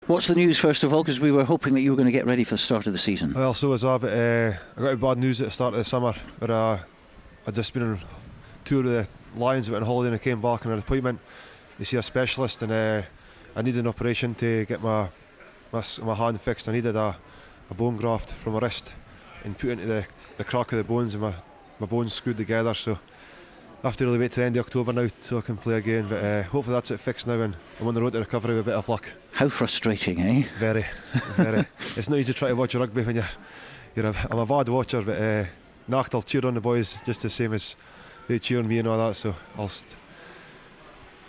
What's the news first of all? Because we were hoping that you were going to get ready for the start of the season. Well, so was I, but I got bad news at the start of the summer. But I'd just been on tour of the Lions, went on holiday, and I came back on an appointment to see a specialist, and I needed an operation to get my hand fixed. I needed a bone graft from my wrist and put into the crack of the bones, and my bones screwed together. So I have to really wait till the end of October now so I can play again. But hopefully that's it fixed now, and I'm on the road to recovery with a bit of luck. How frustrating, eh? Very, very. It's not easy trying to watch rugby when I'm a bad watcher, but knocked, I'll cheer on the boys just the same as they cheer on me and all that. So I'll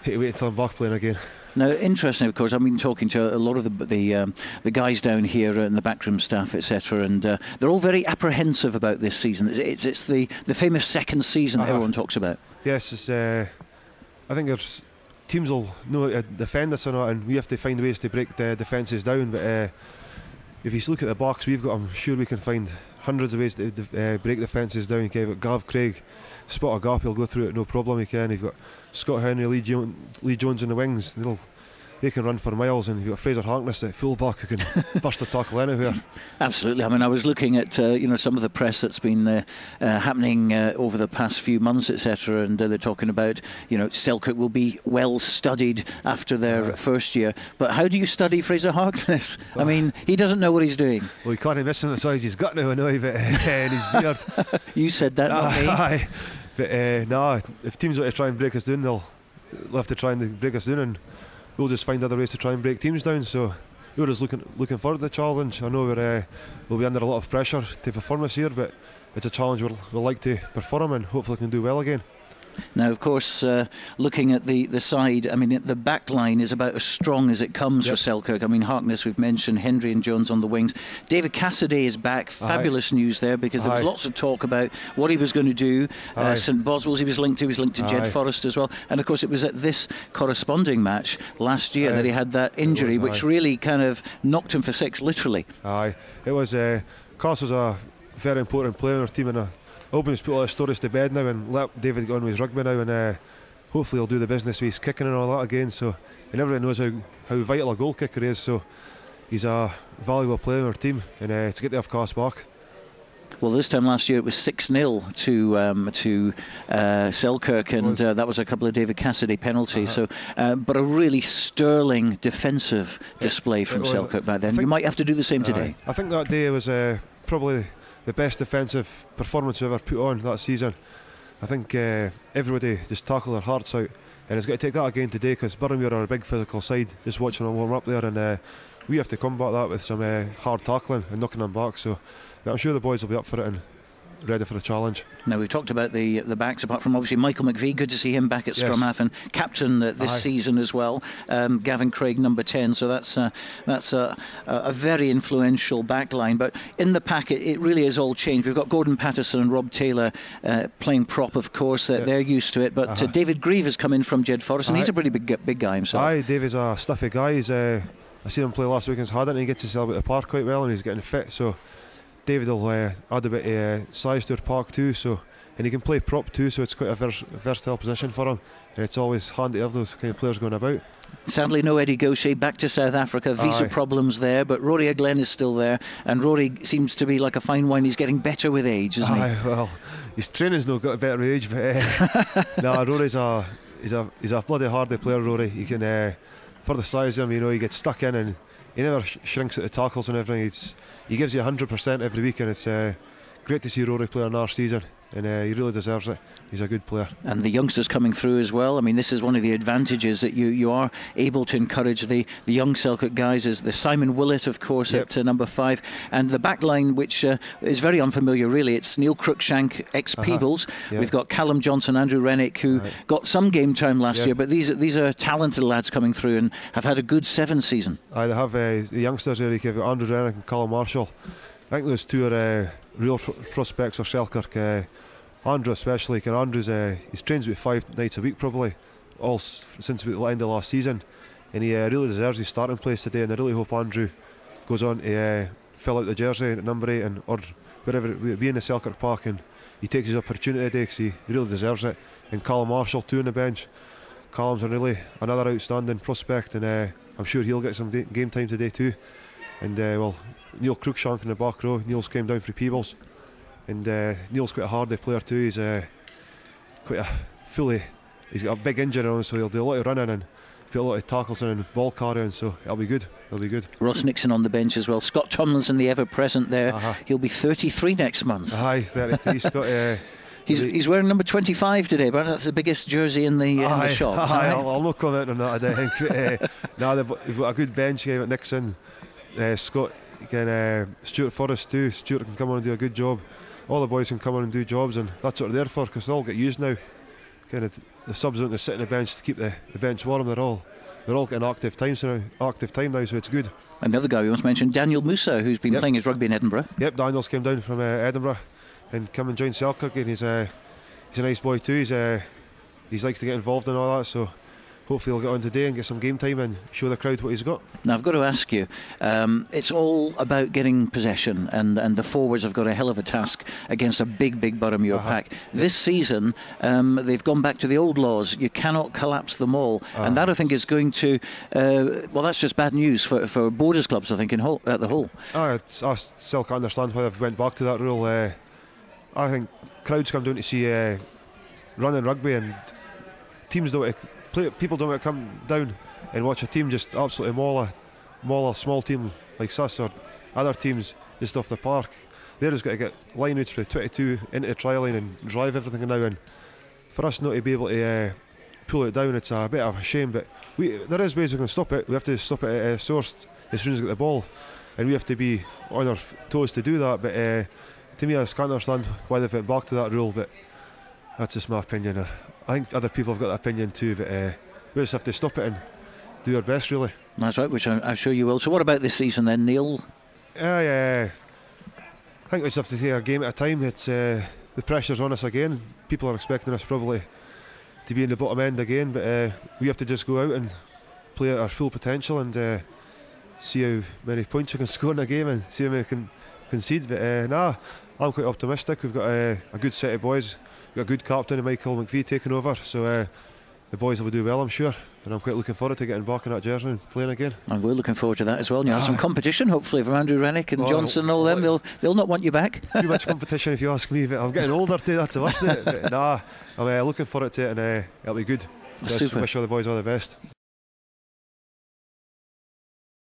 hate to wait until I'm back playing again. Now, interesting, of course, I've been talking to a lot of the guys down here and the backroom staff, etc., and they're all very apprehensive about this season. It's the famous second season that everyone talks about. Yes, it's, I think there's teams will know how to defend us or not, and we have to find ways to break the defences down. But if you look at the box we've got, I'm sure we can find hundreds of ways to break defences down. You've got Gav Craig, spot a gap, he'll go through it no problem. You've got Scott Henry, Lee Jones in the wings. They can run for miles, and you've got Fraser Harkness at full back who can burst a tackle anywhere. Absolutely. I mean, I was looking at some of the press that's been happening over the past few months, etc., and they're talking about Selkirk will be well studied after their first year. But how do you study Fraser Harkness? I mean, he doesn't know what he's doing. Well, you can't miss him the size he's got now, anyway, but and his beard. You said that, not me. Aye. But if teams want to try and break us down, they'll have to try and break us down, and we'll just find other ways to try and break teams down. So we're just looking forward to the challenge. I know we'll be under a lot of pressure to perform this year, but it's a challenge we'll like to perform, and hopefully can do well again. Now, of course, looking at the side, I mean, the back line is about as strong as it comes for Selkirk. I mean, Harkness, we've mentioned, Hendry and Jones on the wings. David Cassidy is back. Fabulous news there, because there was lots of talk about what he was going to do. St Boswell's he was linked to Jed Forrest as well. And, of course, it was at this corresponding match last year that he had that injury, which really kind of knocked him for six, literally. It was. Cass was a very important player in our team, and I hope he's put all his stories to bed now and let David go on with his rugby now, and hopefully he'll do the business with his kicking and all that again. So, and everyone knows how vital a goal kicker is, so he's a valuable player in our team, and it's good to have Cass back. Well, this time last year it was 6-0 to Selkirk, and that was a couple of David Cassidy penalties. So, but a really sterling defensive display from Selkirk back then. You might have to do the same today. I think that day was probably the best defensive performance we've ever put on that season. I think everybody just tackled their hearts out, and it's got to take that again today, because Burrenmuir are a big physical side, just watching them warm up there, and we have to combat that with some hard tackling and knocking them back. So I'm sure the boys will be up for it and ready for the challenge. Now, we've talked about the backs, apart from obviously Michael McVie, good to see him back at scrum half, and captain this season as well. Gavin Craig, number 10, so that's a very influential back line. But in the pack, it really has all changed. We've got Gordon Patterson and Rob Taylor playing prop, of course. They're used to it, but David Grieve has come in from Jed Forrest, and he's a pretty big guy himself. David's a stuffy guy. I seen him play last week against Haddon, and he gets to sell at the park quite well, and he's getting fit, so David will add a bit of size to our park too, and he can play prop too, so it's quite a versatile position for him, and it's always handy to have those kind of players going about. Sadly, no Eddie Gaucher, back to South Africa, visa problems there, but Rory Glenn is still there, and Rory seems to be like a fine wine. He's getting better with age, isn't he? Well, his training's not got a better age, but Rory's he's a bloody hardy player. Rory, he can for the size of him, he gets stuck in, and he never shrinks at the tackles and everything. He gives you 100% every week, and it's great to see Rory play on our season, and he really deserves it. He's a good player. And the youngsters coming through as well. I mean, this is one of the advantages, that you are able to encourage the young Selkirk guys. Is the Simon Willett, of course, at number 5, and the back line, which is very unfamiliar really. It's Neil Cruikshank, ex-Peebles. We've got Callum Johnson, Andrew Rennick, who got some game time last year, but these are talented lads coming through and have had a good 7 season. They have the youngsters there. You've got Andrew Rennick and Callum Marshall. I think those two are real prospects for Selkirk. Andrew especially, and Andrew's he's trains about 5 nights a week probably, all since the end of last season, and he really deserves his starting place today, and I really hope Andrew goes on to fill out the jersey at number 8 or wherever it be in the Selkirk Park, and he takes his opportunity today, because he really deserves it. And Callum Marshall too on the bench. Callum's really another outstanding prospect, and I'm sure he'll get some game time today too. And well, Neil Cruikshank in the back row. Neil's came down for Peebles, and Neil's quite a hardy player too. He's quite a he's got a big injury on him, so he'll do a lot of running and put a lot of tackles in and ball carrying, so it'll be good. Ross Nixon on the bench as well. Scott Tomlinson, the ever-present there. He'll be 33 next month. 33. Scott. He's wearing number 25 today, but that's the biggest jersey in the shop. I'll not comment on that. I think. They've got a good bench here with Nixon, Scott, Stuart Forrest too. Stuart can come on and do a good job. All the boys can come on and do jobs, and that's what they're there for, because they all get used now. The subs don't sit on the bench to keep the bench warm. They're all getting active time now, so it's good. And the other guy we must mention, Daniel Musa, who's been playing his rugby in Edinburgh. Yep, Daniel's came down from Edinburgh and come and joined Selkirk, and he's a nice boy too. He likes to get involved in all that, so hopefully he'll get on today and get some game time and show the crowd what he's got. Now I've got to ask you, it's all about getting possession, and the forwards have got a hell of a task against a big Boroughmuir pack. This season they've gone back to the old laws. You cannot collapse them all, and that I think is going to well, that's just bad news for borders clubs, I think, at the Hull. I still can't understand why they've went back to that rule. I think crowds come down to see running rugby, and teams don't people don't want to come down and watch a team just absolutely maul a small team like us or other teams just off the park. They're just got to get lineouts for 22 into the try line and drive everything now, and for us not to be able to pull it down, it's a bit of a shame, but there is ways we can stop it. We have to stop it at source as soon as we get the ball, and we have to be on our toes to do that, but to me I just can't understand why they've went back to that rule, but that's just my opinion. I think other people have got that opinion too, but we just have to stop it and do our best, really. That's right, which I'm sure you will. So what about this season then, Neil? I think we just have to take a game at a time. It's the pressure's on us again. People are expecting us probably to be in the bottom end again, but we have to just go out and play at our full potential and see how many points we can score in a game and see how many we can concede. But I'm quite optimistic. We've got a good set of boys. We've got a good captain, Michael McVie, taking over, so the boys will do well, I'm sure, and I'm quite looking forward to getting back in that jersey and playing again. And we're looking forward to that as well. And you have some competition, hopefully, from Andrew Rennick and Johnson and all them. They'll not want you back. Too much competition, if you ask me, but I'm getting older too, that's the worst of it. But I'm looking forward to it, and it'll be good. Just wish all the boys all the best.